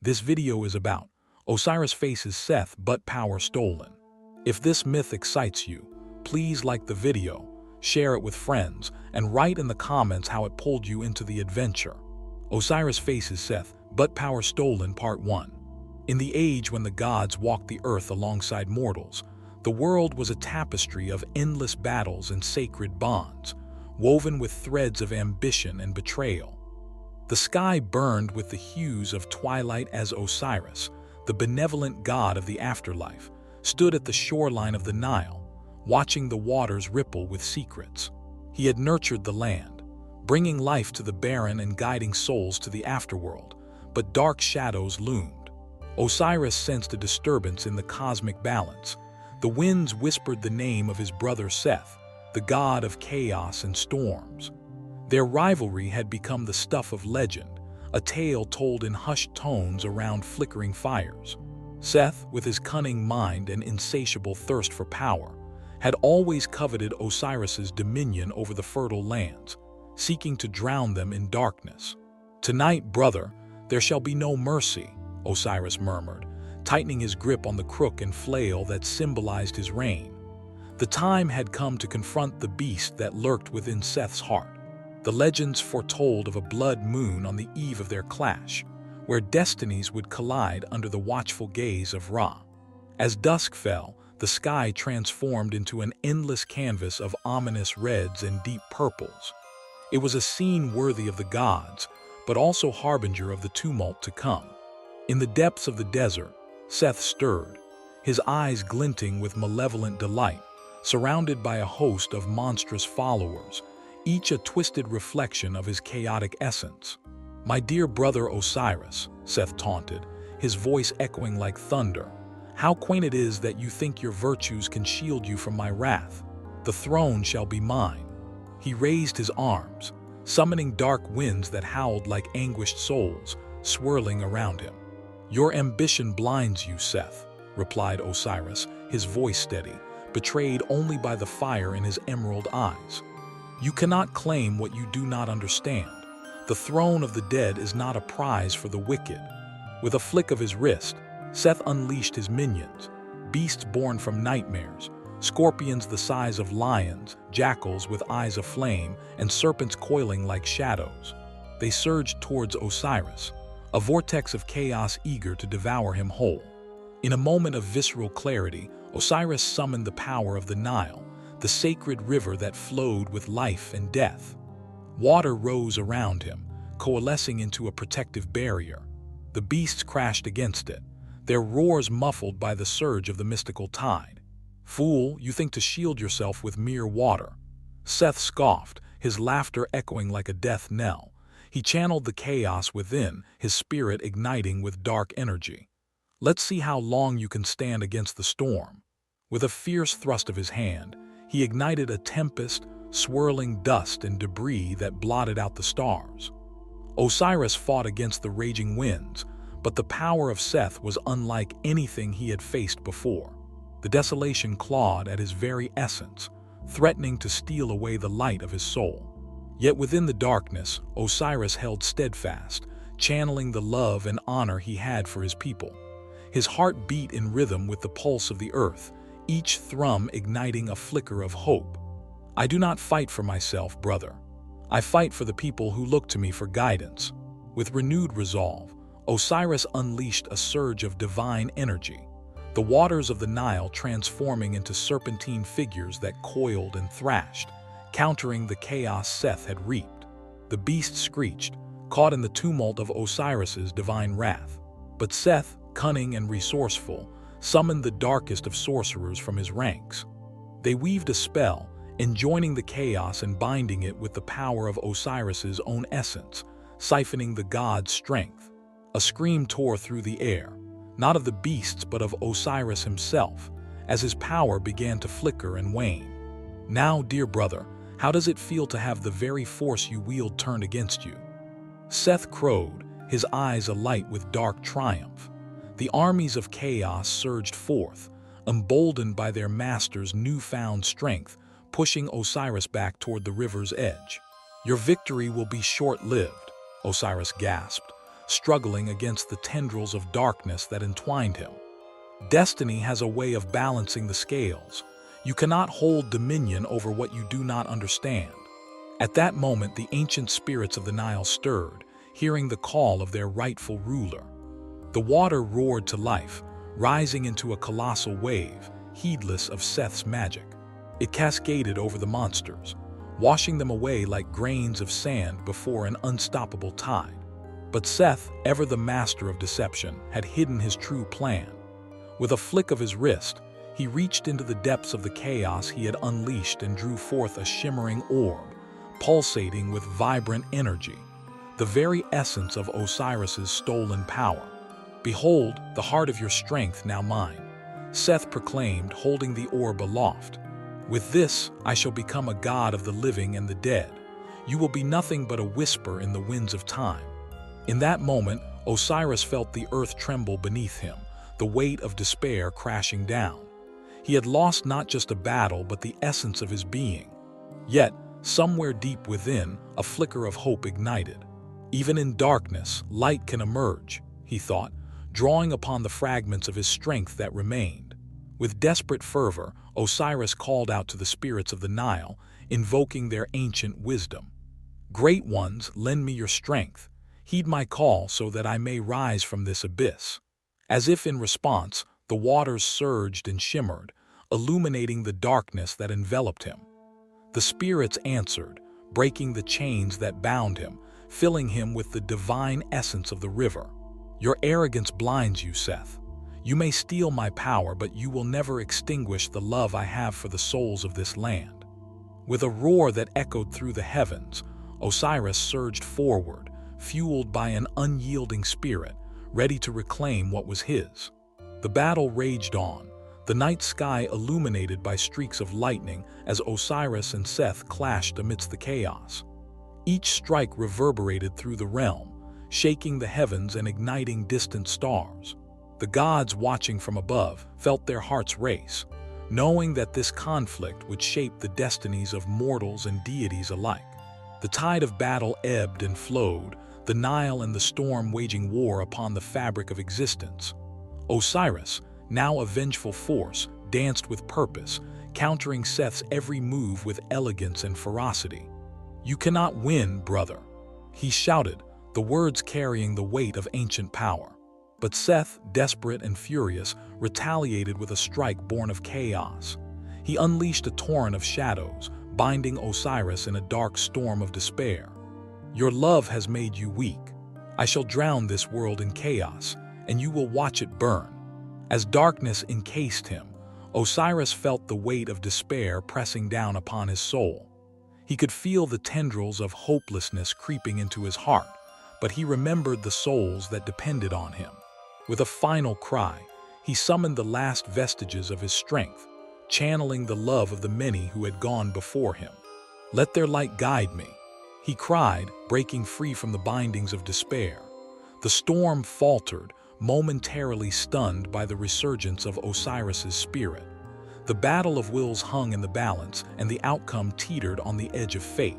This video is about Osiris faces Seth but power stolen. If this myth excites you, please like the video, share it with friends, and write in the comments how it pulled you into the adventure. Osiris faces Seth but power stolen Part 1. In the age when the gods walked the earth alongside mortals, the world was a tapestry of endless battles and sacred bonds, woven with threads of ambition and betrayal. The sky burned with the hues of twilight as Osiris, the benevolent god of the afterlife, stood at the shoreline of the Nile, watching the waters ripple with secrets. He had nurtured the land, bringing life to the barren and guiding souls to the afterworld, but dark shadows loomed. Osiris sensed a disturbance in the cosmic balance. The winds whispered the name of his brother Seth, the god of chaos and storms. Their rivalry had become the stuff of legend, a tale told in hushed tones around flickering fires. Seth, with his cunning mind and insatiable thirst for power, had always coveted Osiris's dominion over the fertile lands, seeking to drown them in darkness. "Tonight, brother, there shall be no mercy," Osiris murmured, tightening his grip on the crook and flail that symbolized his reign. The time had come to confront the beast that lurked within Seth's heart. The legends foretold of a blood moon on the eve of their clash, where destinies would collide under the watchful gaze of Ra. As dusk fell, the sky transformed into an endless canvas of ominous reds and deep purples. It was a scene worthy of the gods, but also harbinger of the tumult to come. In the depths of the desert, Seth stirred, his eyes glinting with malevolent delight, surrounded by a host of monstrous followers, each a twisted reflection of his chaotic essence. "My dear brother Osiris," Seth taunted, his voice echoing like thunder, "how quaint it is that you think your virtues can shield you from my wrath. The throne shall be mine." He raised his arms, summoning dark winds that howled like anguished souls, swirling around him. "Your ambition blinds you, Seth," replied Osiris, his voice steady, betrayed only by the fire in his emerald eyes. "You cannot claim what you do not understand. The throne of the dead is not a prize for the wicked." With a flick of his wrist, Seth unleashed his minions, beasts born from nightmares, scorpions the size of lions, jackals with eyes aflame, and serpents coiling like shadows. They surged towards Osiris, a vortex of chaos eager to devour him whole. In a moment of visceral clarity, Osiris summoned the power of the Nile, the sacred river that flowed with life and death. Water rose around him, coalescing into a protective barrier. The beasts crashed against it, their roars muffled by the surge of the mystical tide. "Fool, you think to shield yourself with mere water." Seth scoffed, his laughter echoing like a death knell. He channeled the chaos within, his spirit igniting with dark energy. "Let's see how long you can stand against the storm." With a fierce thrust of his hand, he ignited a tempest, swirling dust and debris that blotted out the stars. Osiris fought against the raging winds, but the power of Seth was unlike anything he had faced before. The desolation clawed at his very essence, threatening to steal away the light of his soul. Yet within the darkness, Osiris held steadfast, channeling the love and honor he had for his people. His heart beat in rhythm with the pulse of the earth, each thrum igniting a flicker of hope. "I do not fight for myself, brother. I fight for the people who look to me for guidance." With renewed resolve, Osiris unleashed a surge of divine energy, the waters of the Nile transforming into serpentine figures that coiled and thrashed, countering the chaos Seth had reaped. The beasts screeched, caught in the tumult of Osiris's divine wrath. But Seth, cunning and resourceful, summoned the darkest of sorcerers from his ranks. They weaved a spell, enjoining the chaos and binding it with the power of Osiris's own essence, siphoning the god's strength. A scream tore through the air, not of the beasts but of Osiris himself, as his power began to flicker and wane. "Now, dear brother, how does it feel to have the very force you wield turned against you?" Seth crowed, his eyes alight with dark triumph. The armies of chaos surged forth, emboldened by their master's newfound strength, pushing Osiris back toward the river's edge. "Your victory will be short-lived," Osiris gasped, struggling against the tendrils of darkness that entwined him. Destiny has a way of balancing the scales. You cannot hold dominion over what you do not understand. At that moment, the ancient spirits of the Nile stirred, hearing the call of their rightful ruler. The water roared to life, rising into a colossal wave, heedless of Seth's magic. It cascaded over the monsters, washing them away like grains of sand before an unstoppable tide. But Seth, ever the master of deception, had hidden his true plan. With a flick of his wrist, he reached into the depths of the chaos he had unleashed and drew forth a shimmering orb, pulsating with vibrant energy, the very essence of Osiris's stolen power. "Behold, the heart of your strength now mine," Seth proclaimed, holding the orb aloft. "With this, I shall become a god of the living and the dead. You will be nothing but a whisper in the winds of time." In that moment, Osiris felt the earth tremble beneath him, the weight of despair crashing down. He had lost not just a battle, but the essence of his being. Yet, somewhere deep within, a flicker of hope ignited. Even in darkness, light can emerge, he thought, drawing upon the fragments of his strength that remained. With desperate fervor, Osiris called out to the spirits of the Nile, invoking their ancient wisdom. "Great ones, lend me your strength. Heed my call so that I may rise from this abyss." As if in response, the waters surged and shimmered, illuminating the darkness that enveloped him. The spirits answered, breaking the chains that bound him, filling him with the divine essence of the river. "Your arrogance blinds you, Seth. You may steal my power, but you will never extinguish the love I have for the souls of this land." With a roar that echoed through the heavens, Osiris surged forward, fueled by an unyielding spirit, ready to reclaim what was his. The battle raged on, the night sky illuminated by streaks of lightning as Osiris and Seth clashed amidst the chaos. Each strike reverberated through the realm, shaking the heavens and igniting distant stars. The gods watching from above felt their hearts race, knowing that this conflict would shape the destinies of mortals and deities alike. The tide of battle ebbed and flowed, the Nile and the storm waging war upon the fabric of existence. Osiris, now a vengeful force, danced with purpose, countering Seth's every move with elegance and ferocity. "You cannot win, brother," he shouted, the words carrying the weight of ancient power. But Seth, desperate and furious, retaliated with a strike born of chaos. He unleashed a torrent of shadows, binding Osiris in a dark storm of despair. "Your love has made you weak. I shall drown this world in chaos, and you will watch it burn." As darkness encased him, Osiris felt the weight of despair pressing down upon his soul. He could feel the tendrils of hopelessness creeping into his heart, but he remembered the souls that depended on him. With a final cry, he summoned the last vestiges of his strength, channeling the love of the many who had gone before him. "Let their light guide me," he cried, breaking free from the bindings of despair. The storm faltered, momentarily stunned by the resurgence of Osiris's spirit. The battle of wills hung in the balance, and the outcome teetered on the edge of fate.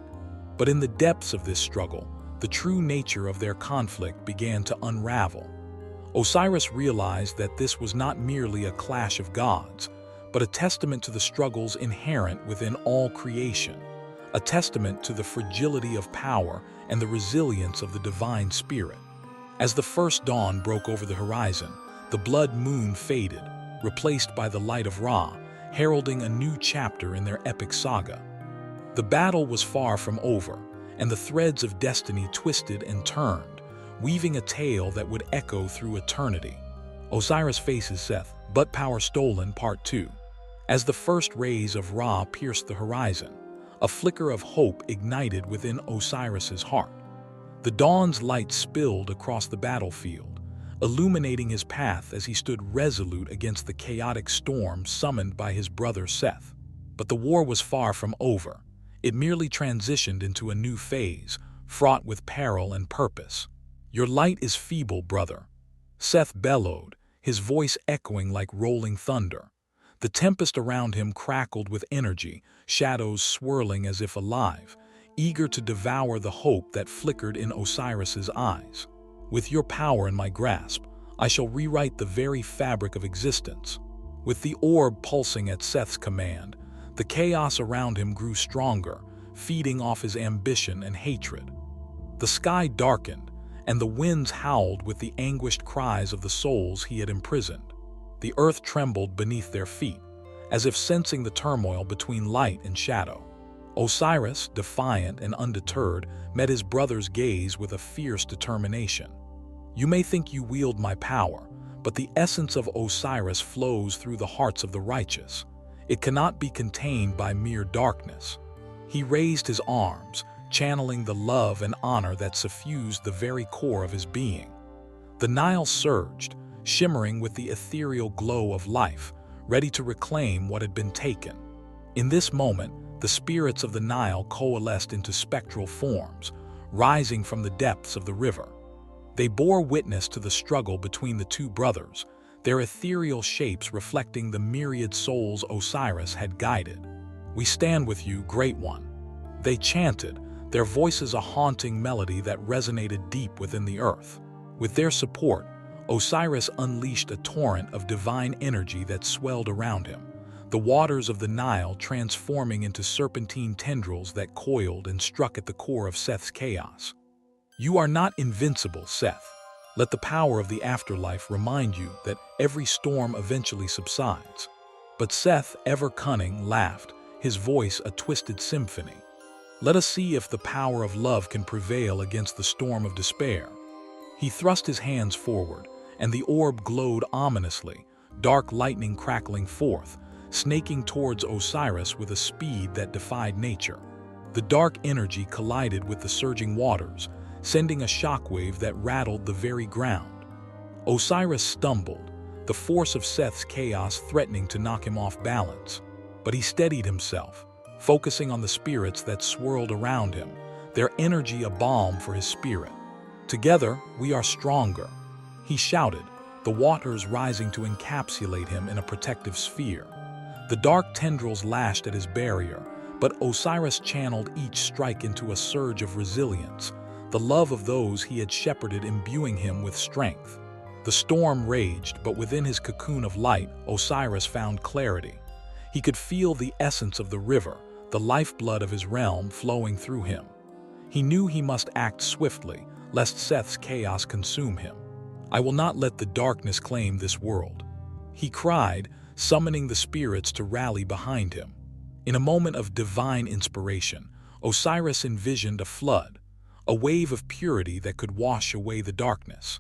But in the depths of this struggle, the true nature of their conflict began to unravel. Osiris realized that this was not merely a clash of gods, but a testament to the struggles inherent within all creation, a testament to the fragility of power and the resilience of the divine spirit. As the first dawn broke over the horizon, the blood moon faded, replaced by the light of Ra, heralding a new chapter in their epic saga. The battle was far from over, and the threads of destiny twisted and turned, weaving a tale that would echo through eternity. Osiris faces Seth, but power stolen, Part 2. As the first rays of Ra pierced the horizon, a flicker of hope ignited within Osiris's heart. The dawn's light spilled across the battlefield, illuminating his path as he stood resolute against the chaotic storm summoned by his brother Seth. But the war was far from over. It merely transitioned into a new phase, fraught with peril and purpose. "Your light is feeble, brother," Seth bellowed, his voice echoing like rolling thunder. The tempest around him crackled with energy, shadows swirling as if alive, eager to devour the hope that flickered in Osiris's eyes. With your power in my grasp, I shall rewrite the very fabric of existence." With the orb pulsing at Seth's command, the chaos around him grew stronger, feeding off his ambition and hatred. The sky darkened, and the winds howled with the anguished cries of the souls he had imprisoned. The earth trembled beneath their feet, as if sensing the turmoil between light and shadow. Osiris, defiant and undeterred, met his brother's gaze with a fierce determination. "You may think you wield my power, but the essence of Osiris flows through the hearts of the righteous. It cannot be contained by mere darkness." He raised his arms, channeling the love and honor that suffused the very core of his being. The Nile surged, shimmering with the ethereal glow of life, ready to reclaim what had been taken. In this moment, the spirits of the Nile coalesced into spectral forms, rising from the depths of the river. They bore witness to the struggle between the two brothers, their ethereal shapes reflecting the myriad souls Osiris had guided. "We stand with you, Great One," they chanted, their voices a haunting melody that resonated deep within the earth. With their support, Osiris unleashed a torrent of divine energy that swelled around him, the waters of the Nile transforming into serpentine tendrils that coiled and struck at the core of Seth's chaos. "You are not invincible, Seth. Let the power of the afterlife remind you that every storm eventually subsides." But Seth, ever cunning, laughed, his voice a twisted symphony. "Let us see if the power of love can prevail against the storm of despair." He thrust his hands forward, and the orb glowed ominously, dark lightning crackling forth, snaking towards Osiris with a speed that defied nature. The dark energy collided with the surging waters, sending a shockwave that rattled the very ground. Osiris stumbled, the force of Seth's chaos threatening to knock him off balance. But he steadied himself, focusing on the spirits that swirled around him, their energy a balm for his spirit. "Together, we are stronger," he shouted, the waters rising to encapsulate him in a protective sphere. The dark tendrils lashed at his barrier, but Osiris channeled each strike into a surge of resilience, the love of those he had shepherded imbuing him with strength. The storm raged, but within his cocoon of light, Osiris found clarity. He could feel the essence of the river, the lifeblood of his realm flowing through him. He knew he must act swiftly, lest Seth's chaos consume him. "I will not let the darkness claim this world," he cried, summoning the spirits to rally behind him. In a moment of divine inspiration, Osiris envisioned a flood, a wave of purity that could wash away the darkness.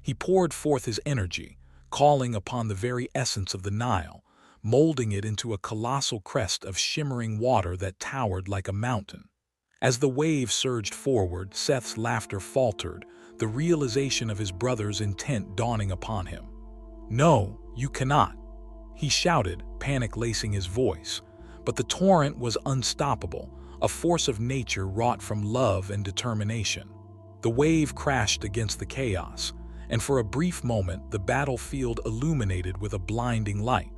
He poured forth his energy, calling upon the very essence of the Nile, molding it into a colossal crest of shimmering water that towered like a mountain. As the wave surged forward, Seth's laughter faltered, the realization of his brother's intent dawning upon him. "No, you cannot," he shouted, panic lacing his voice. But the torrent was unstoppable, a force of nature wrought from love and determination. The wave crashed against the chaos, and for a brief moment the battlefield illuminated with a blinding light.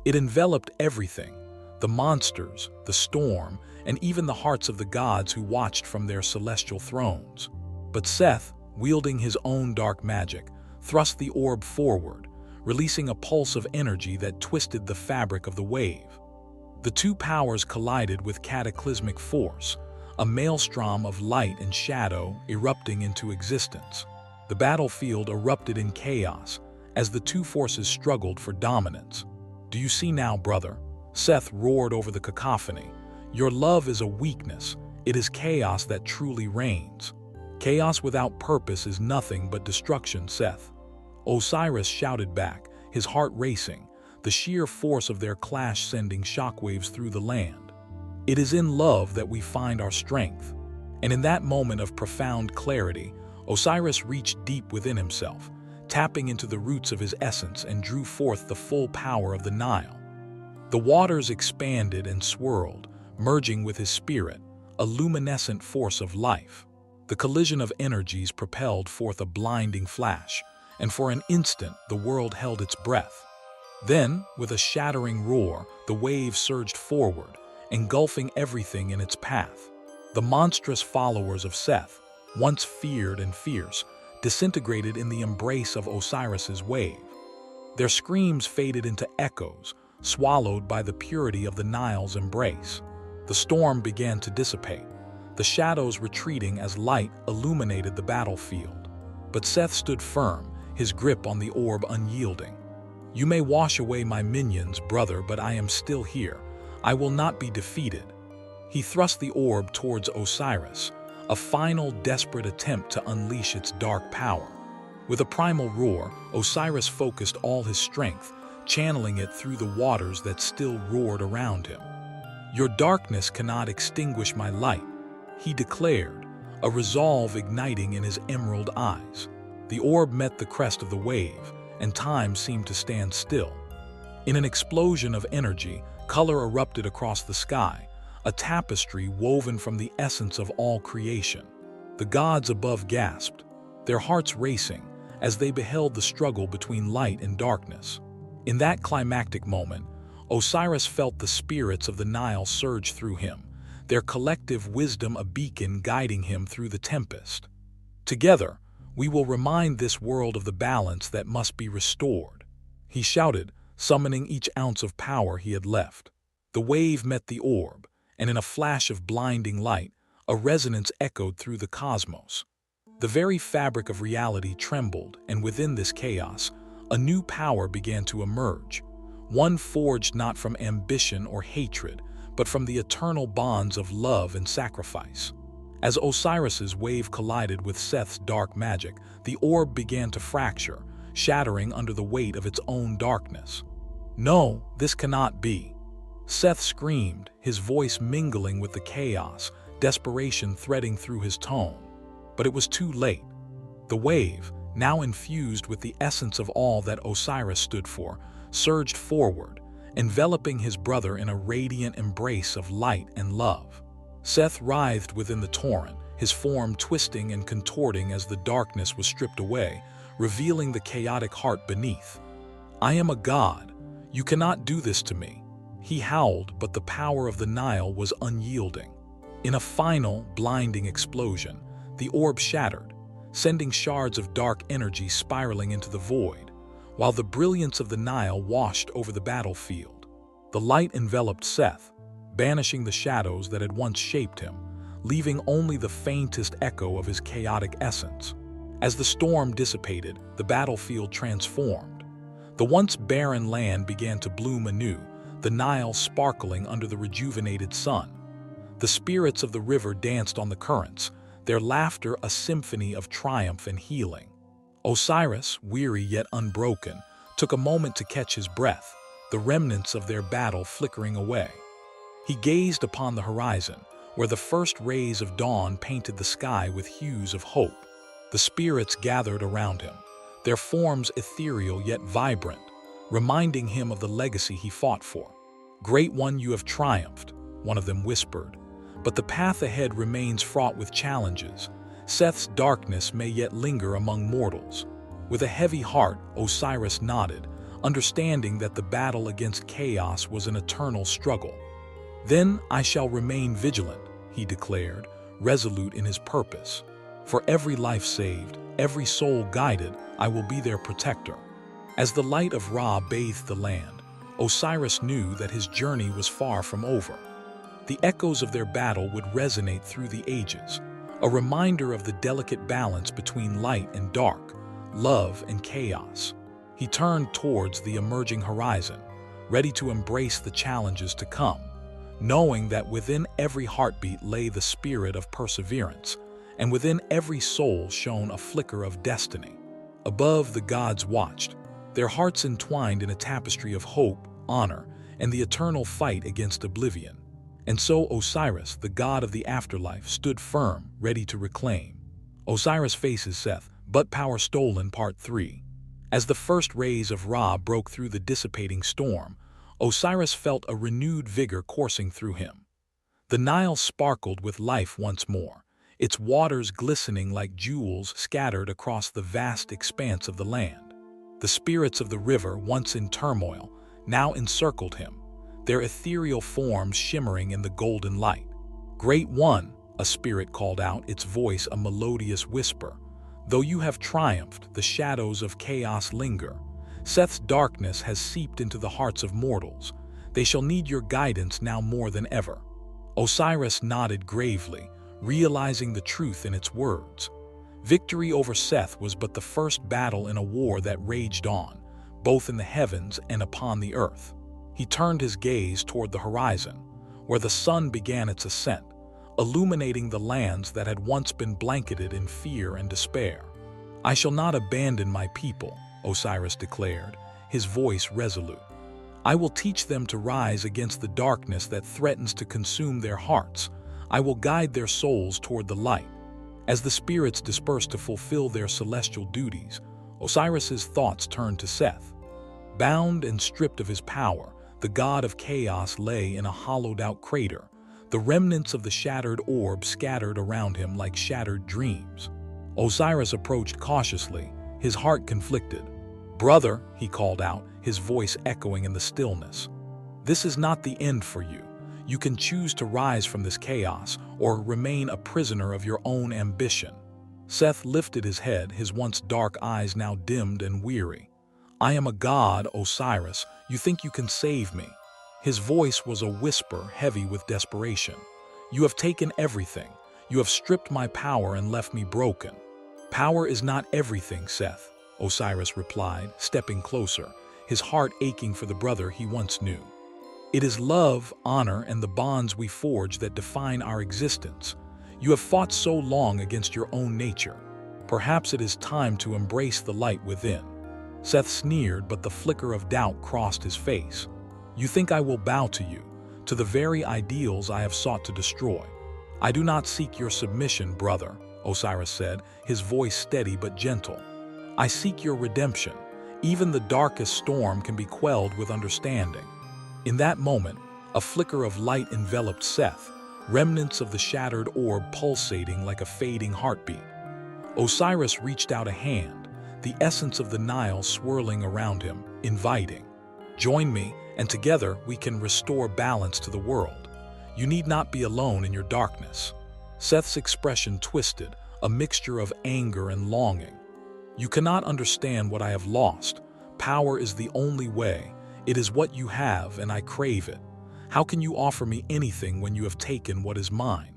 It enveloped everything, the monsters, the storm, and even the hearts of the gods who watched from their celestial thrones. But Seth, wielding his own dark magic, thrust the orb forward, releasing a pulse of energy that twisted the fabric of the wave. The two powers collided with cataclysmic force, a maelstrom of light and shadow erupting into existence. The battlefield erupted in chaos as the two forces struggled for dominance. "Do you see now, brother?" Seth roared over the cacophony. "Your love is a weakness. It is chaos that truly reigns." "Chaos without purpose is nothing but destruction, Seth," Osiris shouted back, his heart racing, the sheer force of their clash sending shockwaves through the land. "It is in love that we find our strength." And in that moment of profound clarity, Osiris reached deep within himself, tapping into the roots of his essence and drew forth the full power of the Nile. The waters expanded and swirled, merging with his spirit, a luminescent force of life. The collision of energies propelled forth a blinding flash, and for an instant the world held its breath. Then, with a shattering roar, the wave surged forward, engulfing everything in its path. The monstrous followers of Seth, once feared and fierce, disintegrated in the embrace of Osiris's wave. Their screams faded into echoes, swallowed by the purity of the Nile's embrace. The storm began to dissipate, the shadows retreating as light illuminated the battlefield. But Seth stood firm, his grip on the orb unyielding. "You may wash away my minions, brother, but I am still here. I will not be defeated." He thrust the orb towards Osiris, a final desperate attempt to unleash its dark power. With a primal roar, Osiris focused all his strength, channeling it through the waters that still roared around him. "Your darkness cannot extinguish my light," he declared, a resolve igniting in his emerald eyes. The orb met the crest of the wave, and time seemed to stand still. In an explosion of energy, color erupted across the sky, a tapestry woven from the essence of all creation. The gods above gasped, their hearts racing, as they beheld the struggle between light and darkness. In that climactic moment, Osiris felt the spirits of the Nile surge through him, their collective wisdom a beacon guiding him through the tempest. "Together, we will remind this world of the balance that must be restored," he shouted, summoning each ounce of power he had left. The wave met the orb, and in a flash of blinding light, a resonance echoed through the cosmos. The very fabric of reality trembled, and within this chaos, a new power began to emerge, one forged not from ambition or hatred, but from the eternal bonds of love and sacrifice. As Osiris's wave collided with Seth's dark magic, the orb began to fracture, shattering under the weight of its own darkness. "No, this cannot be," Seth screamed, his voice mingling with the chaos, desperation threading through his tone. But it was too late. The wave, now infused with the essence of all that Osiris stood for, surged forward, enveloping his brother in a radiant embrace of light and love. Seth writhed within the torrent, his form twisting and contorting as the darkness was stripped away, revealing the chaotic heart beneath. "I am a god. You cannot do this to me," he howled, but the power of the Nile was unyielding. In a final, blinding explosion, the orb shattered, sending shards of dark energy spiraling into the void, while the brilliance of the Nile washed over the battlefield. The light enveloped Seth, banishing the shadows that had once shaped him, leaving only the faintest echo of his chaotic essence. As the storm dissipated, the battlefield transformed. The once barren land began to bloom anew, the Nile sparkling under the rejuvenated sun. The spirits of the river danced on the currents, their laughter a symphony of triumph and healing. Osiris, weary yet unbroken, took a moment to catch his breath, the remnants of their battle flickering away. He gazed upon the horizon, where the first rays of dawn painted the sky with hues of hope. The spirits gathered around him, their forms ethereal yet vibrant, reminding him of the legacy he fought for. "Great One, you have triumphed," one of them whispered, "but the path ahead remains fraught with challenges. Seth's darkness may yet linger among mortals." With a heavy heart, Osiris nodded, understanding that the battle against chaos was an eternal struggle. "Then I shall remain vigilant," he declared, resolute in his purpose. "For every life saved, every soul guided, I will be their protector." As the light of Ra bathed the land, Osiris knew that his journey was far from over. The echoes of their battle would resonate through the ages, a reminder of the delicate balance between light and dark, love and chaos. He turned towards the emerging horizon, ready to embrace the challenges to come, knowing that within every heartbeat lay the spirit of perseverance, and within every soul shone a flicker of destiny. Above, the gods watched, their hearts entwined in a tapestry of hope, honor, and the eternal fight against oblivion. And so Osiris, the god of the afterlife, stood firm, ready to reclaim. Osiris faces Seth, but power stolen, Part 3. As the first rays of Ra broke through the dissipating storm, Osiris felt a renewed vigor coursing through him. The Nile sparkled with life once more, its waters glistening like jewels scattered across the vast expanse of the land. The spirits of the river, once in turmoil, now encircled him, their ethereal forms shimmering in the golden light. "Great One," a spirit called out, its voice a melodious whisper, Though you have triumphed, the shadows of chaos linger. Seth's darkness has seeped into the hearts of mortals. They shall need your guidance now more than ever." Osiris nodded gravely, realizing the truth in its words. Victory over Seth was but the first battle in a war that raged on, both in the heavens and upon the earth. He turned his gaze toward the horizon, where the sun began its ascent, illuminating the lands that had once been blanketed in fear and despair. "I shall not abandon my people," Osiris declared, his voice resolute. "I will teach them to rise against the darkness that threatens to consume their hearts. I will guide their souls toward the light." As the spirits dispersed to fulfill their celestial duties, Osiris's thoughts turned to Seth. Bound and stripped of his power, the god of chaos lay in a hollowed-out crater, the remnants of the shattered orb scattered around him like shattered dreams. Osiris approached cautiously, his heart conflicted. "Brother," he called out, his voice echoing in the stillness. "This is not the end for you. You can choose to rise from this chaos or remain a prisoner of your own ambition." Seth lifted his head, his once dark eyes now dimmed and weary. "I am a god, Osiris. You think you can save me?" His voice was a whisper heavy with desperation. "You have taken everything. You have stripped my power and left me broken." "Power is not everything, Seth," Osiris replied, stepping closer, his heart aching for the brother he once knew. "It is love, honor, and the bonds we forge that define our existence. You have fought so long against your own nature. Perhaps it is time to embrace the light within." Seth sneered, but the flicker of doubt crossed his face. "You think I will bow to you, to the very ideals I have sought to destroy?" "I do not seek your submission, brother," Osiris said, his voice steady but gentle. "I seek your redemption. Even the darkest storm can be quelled with understanding." In that moment, a flicker of light enveloped Seth, remnants of the shattered orb pulsating like a fading heartbeat. Osiris reached out a hand, the essence of the Nile swirling around him, inviting. "Join me, and together we can restore balance to the world. You need not be alone in your darkness." Seth's expression twisted, a mixture of anger and longing. "You cannot understand what I have lost. Power is the only way. It is what you have, and I crave it. How can you offer me anything when you have taken what is mine?"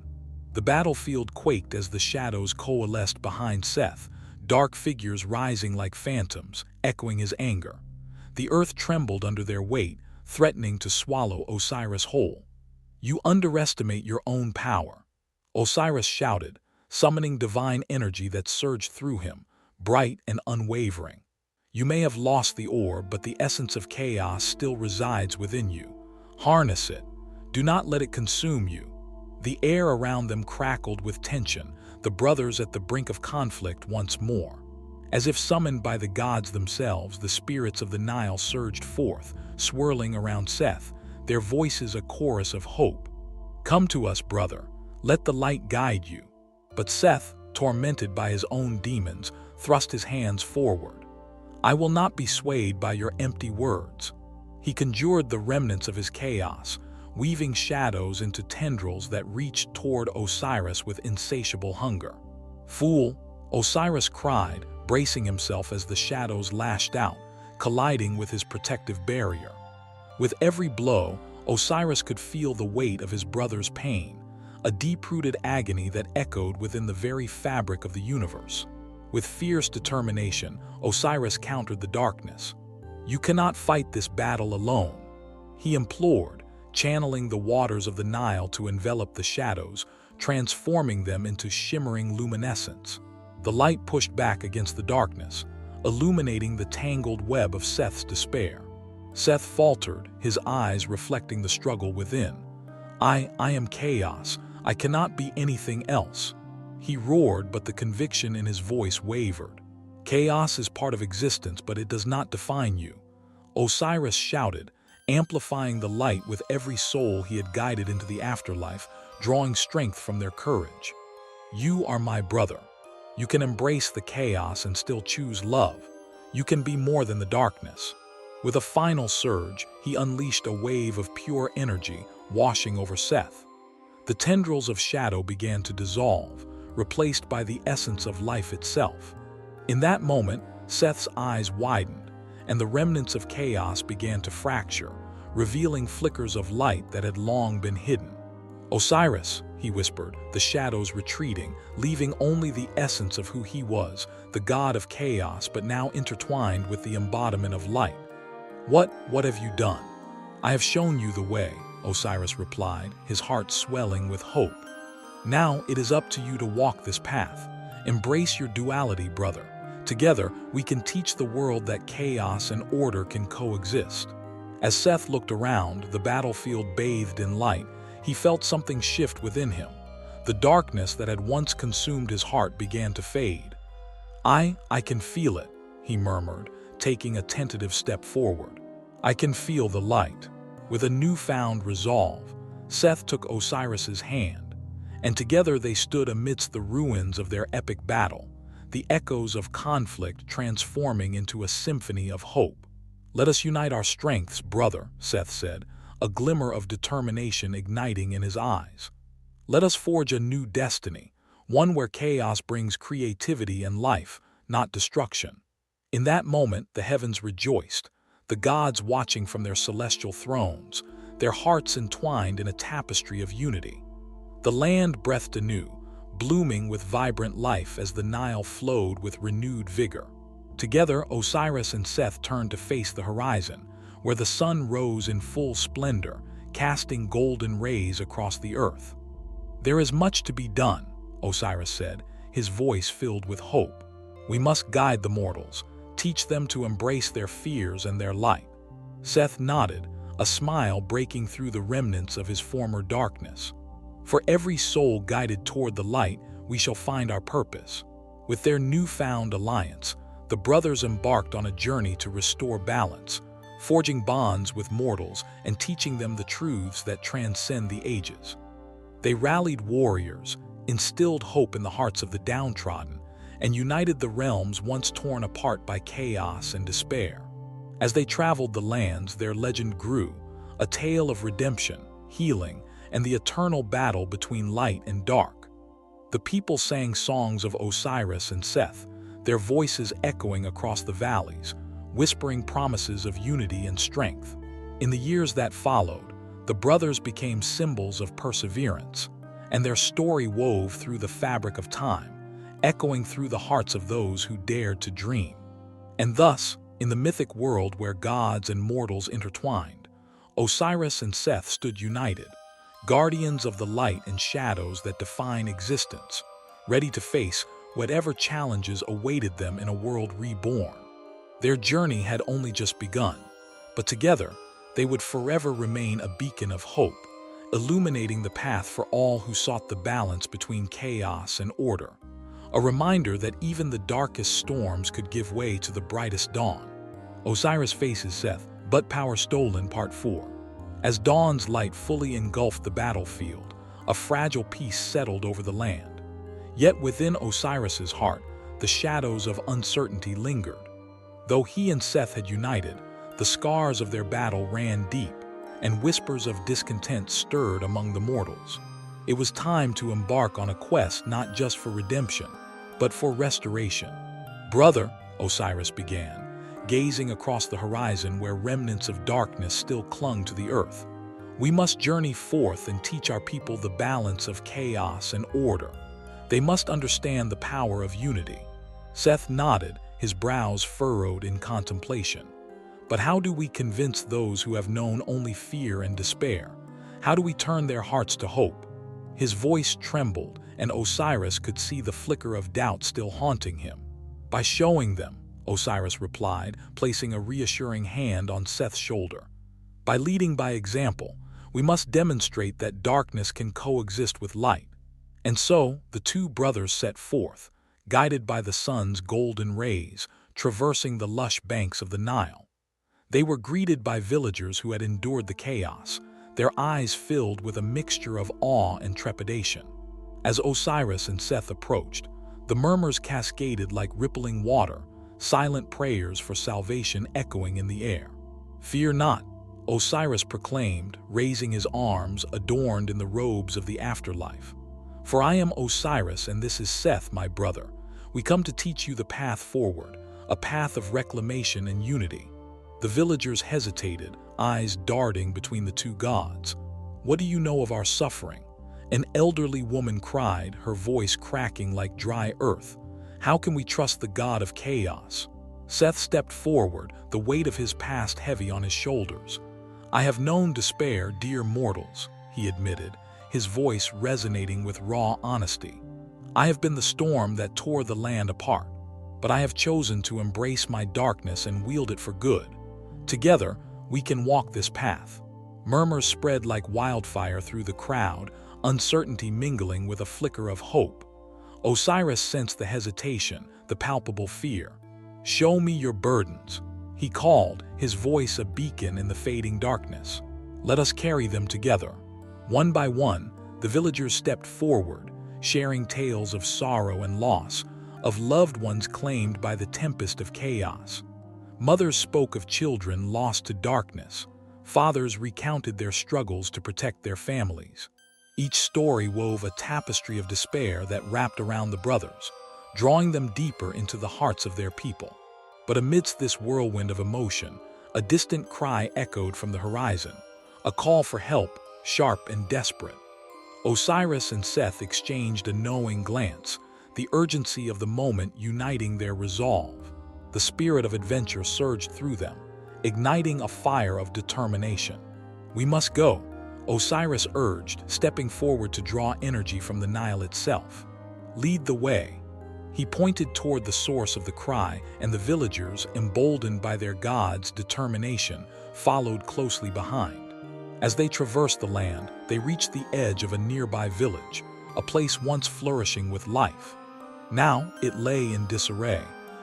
The battlefield quaked as the shadows coalesced behind Seth, dark figures rising like phantoms, echoing his anger. The earth trembled under their weight, threatening to swallow Osiris whole. "You underestimate your own power," Osiris shouted, summoning divine energy that surged through him, bright and unwavering. "You may have lost the orb, but the essence of chaos still resides within you. Harness it. Do not let it consume you." The air around them crackled with tension, the brothers at the brink of conflict once more. As if summoned by the gods themselves, the spirits of the Nile surged forth, swirling around Seth, their voices a chorus of hope. "Come to us, brother. Let the light guide you." But Seth, tormented by his own demons, thrust his hands forward. "I will not be swayed by your empty words." He conjured the remnants of his chaos, weaving shadows into tendrils that reached toward Osiris with insatiable hunger. "Fool!" Osiris cried, bracing himself as the shadows lashed out, colliding with his protective barrier. With every blow, Osiris could feel the weight of his brother's pain, a deep-rooted agony that echoed within the very fabric of the universe. With fierce determination, Osiris countered the darkness. "You cannot fight this battle alone," he implored, channeling the waters of the Nile to envelop the shadows, transforming them into shimmering luminescence. The light pushed back against the darkness, illuminating the tangled web of Seth's despair. Seth faltered, his eyes reflecting the struggle within. I am chaos. I cannot be anything else." He roared, but the conviction in his voice wavered. "Chaos is part of existence, but it does not define you," Osiris shouted, amplifying the light with every soul he had guided into the afterlife, drawing strength from their courage. "You are my brother. You can embrace the chaos and still choose love. You can be more than the darkness." With a final surge, he unleashed a wave of pure energy, washing over Seth. The tendrils of shadow began to dissolve, replaced by the essence of life itself. In that moment, Seth's eyes widened, and the remnants of chaos began to fracture, revealing flickers of light that had long been hidden. "Osiris," he whispered, the shadows retreating, leaving only the essence of who he was, the god of chaos but now intertwined with the embodiment of light. What have you done?" "I have shown you the way," Osiris replied, his heart swelling with hope. "Now it is up to you to walk this path. Embrace your duality, brother. Together, we can teach the world that chaos and order can coexist." As Seth looked around, the battlefield bathed in light, he felt something shift within him. The darkness that had once consumed his heart began to fade. I can feel it," he murmured, taking a tentative step forward. "I can feel the light." With a newfound resolve, Seth took Osiris's hand, and together they stood amidst the ruins of their epic battle, the echoes of conflict transforming into a symphony of hope. "Let us unite our strengths, brother," Seth said, a glimmer of determination igniting in his eyes. "Let us forge a new destiny, one where chaos brings creativity and life, not destruction." In that moment, the heavens rejoiced, the gods watching from their celestial thrones, their hearts entwined in a tapestry of unity. The land breathed anew, blooming with vibrant life as the Nile flowed with renewed vigor. Together, Osiris and Seth turned to face the horizon, where the sun rose in full splendor, casting golden rays across the earth. "There is much to be done," Osiris said, his voice filled with hope. "We must guide the mortals, teach them to embrace their fears and their light." Seth nodded, a smile breaking through the remnants of his former darkness. "For every soul guided toward the light, we shall find our purpose." With their newfound alliance, the brothers embarked on a journey to restore balance, forging bonds with mortals and teaching them the truths that transcend the ages. They rallied warriors, instilled hope in the hearts of the downtrodden, and united the realms once torn apart by chaos and despair. As they traveled the lands, their legend grew, a tale of redemption, healing, and the eternal battle between light and dark. The people sang songs of Osiris and Seth, their voices echoing across the valleys, whispering promises of unity and strength. In the years that followed, the brothers became symbols of perseverance, and their story wove through the fabric of time, echoing through the hearts of those who dared to dream. And thus, in the mythic world where gods and mortals intertwined, Osiris and Seth stood united, guardians of the light and shadows that define existence, ready to face whatever challenges awaited them in a world reborn. Their journey had only just begun, but together they would forever remain a beacon of hope, illuminating the path for all who sought the balance between chaos and order. A reminder that even the darkest storms could give way to the brightest dawn. Osiris faces Seth, but power stolen, Part 4. As dawn's light fully engulfed the battlefield, a fragile peace settled over the land. Yet within Osiris's heart, the shadows of uncertainty lingered. Though he and Seth had united, the scars of their battle ran deep, and whispers of discontent stirred among the mortals. It was time to embark on a quest not just for redemption, but for restoration. "Brother," Osiris began, gazing across the horizon where remnants of darkness still clung to the earth, "we must journey forth and teach our people the balance of chaos and order. They must understand the power of unity." Seth nodded, his brows furrowed in contemplation. "But how do we convince those who have known only fear and despair? How do we turn their hearts to hope?" His voice trembled, and Osiris could see the flicker of doubt still haunting him. "By showing them," Osiris replied, placing a reassuring hand on Seth's shoulder. "By leading by example, we must demonstrate that darkness can coexist with light." And so, the two brothers set forth, guided by the sun's golden rays, traversing the lush banks of the Nile. They were greeted by villagers who had endured the chaos, their eyes filled with a mixture of awe and trepidation. As Osiris and Seth approached, the murmurs cascaded like rippling water, silent prayers for salvation echoing in the air. "Fear not," Osiris proclaimed, raising his arms adorned in the robes of the afterlife. For I am Osiris and this is Seth, my brother. We come to teach you the path forward, a path of reclamation and unity." The villagers hesitated, eyes darting between the two gods. "What do you know of our suffering?" An elderly woman cried, her voice cracking like dry earth. "How can we trust the god of chaos?" Seth stepped forward, the weight of his past heavy on his shoulders. "I have known despair, dear mortals," he admitted, his voice resonating with raw honesty. "I have been the storm that tore the land apart, but I have chosen to embrace my darkness and wield it for good. Together, we can walk this path." Murmurs spread like wildfire through the crowd, uncertainty mingling with a flicker of hope. Osiris sensed the hesitation, the palpable fear. "Show me your burdens," he called, his voice a beacon in the fading darkness. "Let us carry them together." One by one, the villagers stepped forward, sharing tales of sorrow and loss, of loved ones claimed by the tempest of chaos. Mothers spoke of children lost to darkness. Fathers recounted their struggles to protect their families. Each story wove a tapestry of despair that wrapped around the brothers, drawing them deeper into the hearts of their people. But amidst this whirlwind of emotion, a distant cry echoed from the horizon, a call for help, sharp and desperate. Osiris and Seth exchanged a knowing glance, the urgency of the moment uniting their resolve. The spirit of adventure surged through them, igniting a fire of determination. "We must go," Osiris urged, stepping forward to draw energy from the Nile itself. "Lead the way." He pointed toward the source of the cry, and the villagers, emboldened by their god's determination, followed closely behind. As they traversed the land, they reached the edge of a nearby village, a place once flourishing with life. Now it lay in disarray,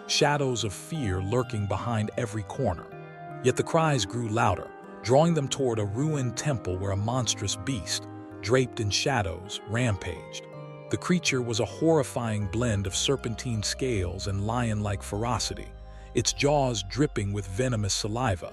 shadows of fear lurking behind every corner. Yet the cries grew louder, drawing them toward a ruined temple where a monstrous beast, draped in shadows, rampaged. The creature was a horrifying blend of serpentine scales and lion-like ferocity, its jaws dripping with venomous saliva.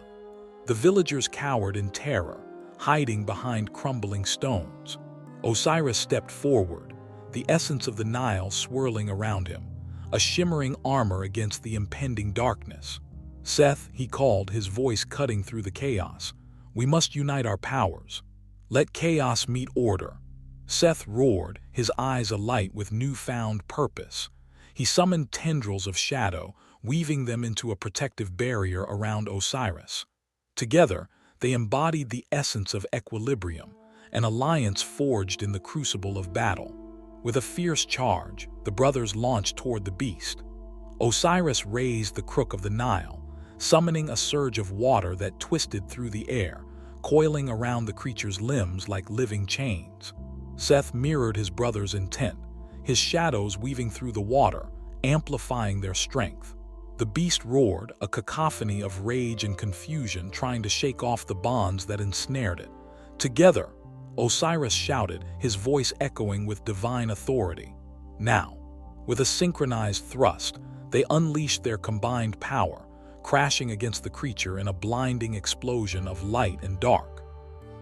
The villagers cowered in terror, hiding behind crumbling stones. Osiris stepped forward, the essence of the Nile swirling around him, a shimmering armor against the impending darkness. "Seth," he called, his voice cutting through the chaos, "we must unite our powers. Let chaos meet order." Seth roared, his eyes alight with newfound purpose. He summoned tendrils of shadow, weaving them into a protective barrier around Osiris. Together, they embodied the essence of equilibrium, an alliance forged in the crucible of battle. With a fierce charge, the brothers launched toward the beast. Osiris raised the crook of the Nile, summoning a surge of water that twisted through the air, coiling around the creature's limbs like living chains. Seth mirrored his brother's intent, his shadows weaving through the water, amplifying their strength. The beast roared, a cacophony of rage and confusion trying to shake off the bonds that ensnared it. "Together," Osiris shouted, his voice echoing with divine authority. Now, with a synchronized thrust, they unleashed their combined power, crashing against the creature in a blinding explosion of light and dark.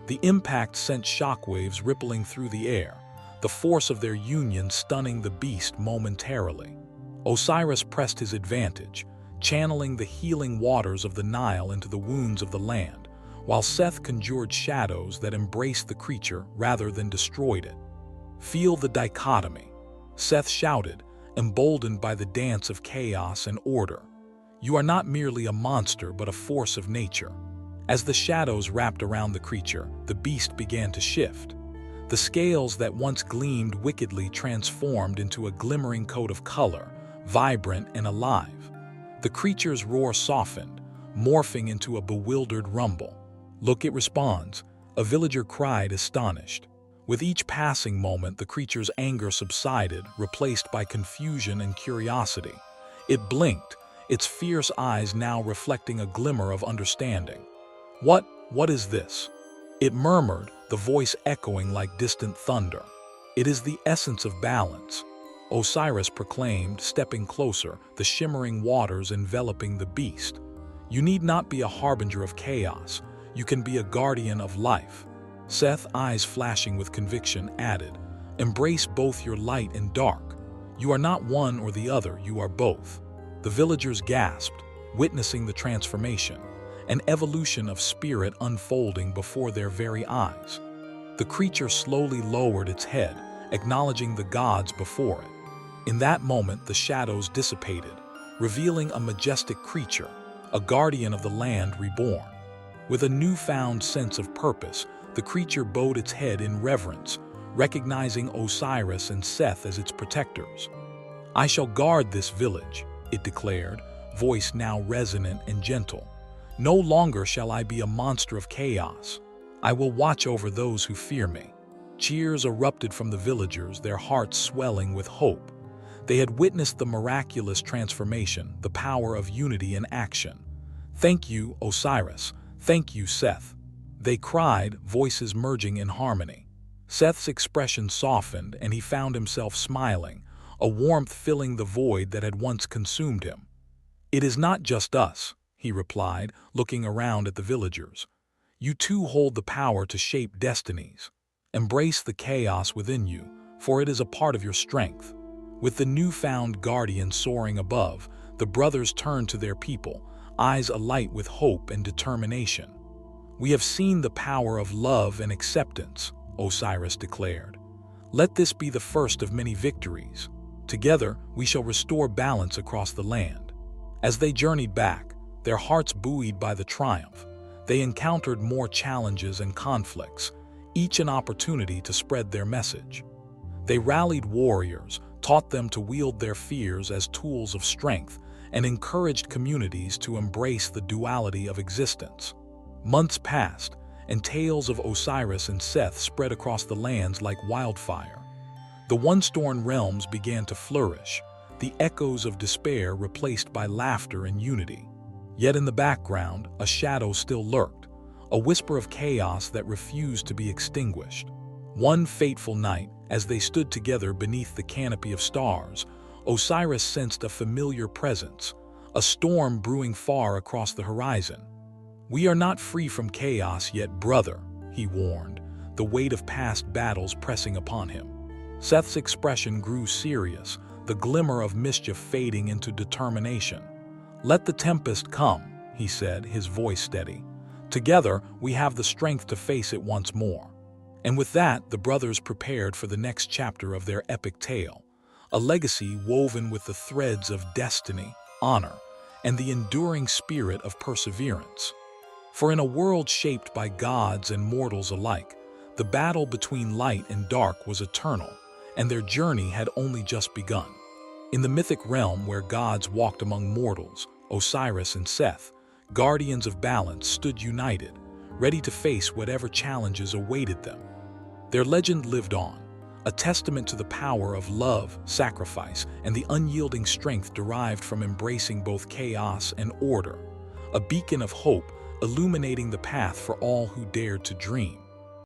The impact sent shockwaves rippling through the air, the force of their union stunning the beast momentarily. Osiris pressed his advantage, channeling the healing waters of the Nile into the wounds of the land, while Seth conjured shadows that embraced the creature rather than destroyed it. "Feel the dichotomy," Seth shouted, emboldened by the dance of chaos and order. "You are not merely a monster but a force of nature." As the shadows wrapped around the creature, the beast began to shift. The scales that once gleamed wickedly transformed into a glimmering coat of color, vibrant and alive. The creature's roar softened, morphing into a bewildered rumble. "Look, it responds," a villager cried, astonished. With each passing moment, the creature's anger subsided, replaced by confusion and curiosity. It blinked, its fierce eyes now reflecting a glimmer of understanding. What is this?" It murmured, the voice echoing like distant thunder. "It is the essence of balance," Osiris proclaimed, stepping closer, the shimmering waters enveloping the beast. "You need not be a harbinger of chaos. You can be a guardian of life." Seth, eyes flashing with conviction, added, Embrace both your light and dark. You are not one or the other, you are both." The villagers gasped, witnessing the transformation, an evolution of spirit unfolding before their very eyes. The creature slowly lowered its head, acknowledging the gods before it. In that moment, the shadows dissipated, revealing a majestic creature, a guardian of the land reborn. With a newfound sense of purpose, the creature bowed its head in reverence, recognizing Osiris and Seth as its protectors. "I shall guard this village," it declared, voice now resonant and gentle. "No longer shall I be a monster of chaos. I will watch over those who fear me." Cheers erupted from the villagers, their hearts swelling with hope. They had witnessed the miraculous transformation, the power of unity in action. "Thank you, Osiris. Thank you, Seth," they cried, voices merging in harmony. Seth's expression softened, and he found himself smiling, a warmth filling the void that had once consumed him. "It is not just us," he replied, looking around at the villagers. "You too hold the power to shape destinies. Embrace the chaos within you, for it is a part of your strength." With the newfound guardian soaring above, the brothers turned to their people, eyes alight with hope and determination. "We have seen the power of love and acceptance," Osiris declared. "Let this be the first of many victories. Together, we shall restore balance across the land." As they journeyed back, their hearts buoyed by the triumph, they encountered more challenges and conflicts, each an opportunity to spread their message. They rallied warriors, taught them to wield their fears as tools of strength, and encouraged communities to embrace the duality of existence. Months passed, and tales of Osiris and Seth spread across the lands like wildfire. The once-torn realms began to flourish, the echoes of despair replaced by laughter and unity. Yet in the background, a shadow still lurked, a whisper of chaos that refused to be extinguished. One fateful night, as they stood together beneath the canopy of stars, Osiris sensed a familiar presence, a storm brewing far across the horizon. "We are not free from chaos yet, brother," he warned, the weight of past battles pressing upon him. Seth's expression grew serious, the glimmer of mischief fading into determination. "Let the tempest come," he said, his voice steady. "Together, we have the strength to face it once more." And with that, the brothers prepared for the next chapter of their epic tale, a legacy woven with the threads of destiny, honor, and the enduring spirit of perseverance. For in a world shaped by gods and mortals alike, the battle between light and dark was eternal, and their journey had only just begun. In the mythic realm where gods walked among mortals, Osiris and Seth, guardians of balance, stood united, ready to face whatever challenges awaited them. Their legend lived on, a testament to the power of love, sacrifice, and the unyielding strength derived from embracing both chaos and order, a beacon of hope illuminating the path for all who dared to dream.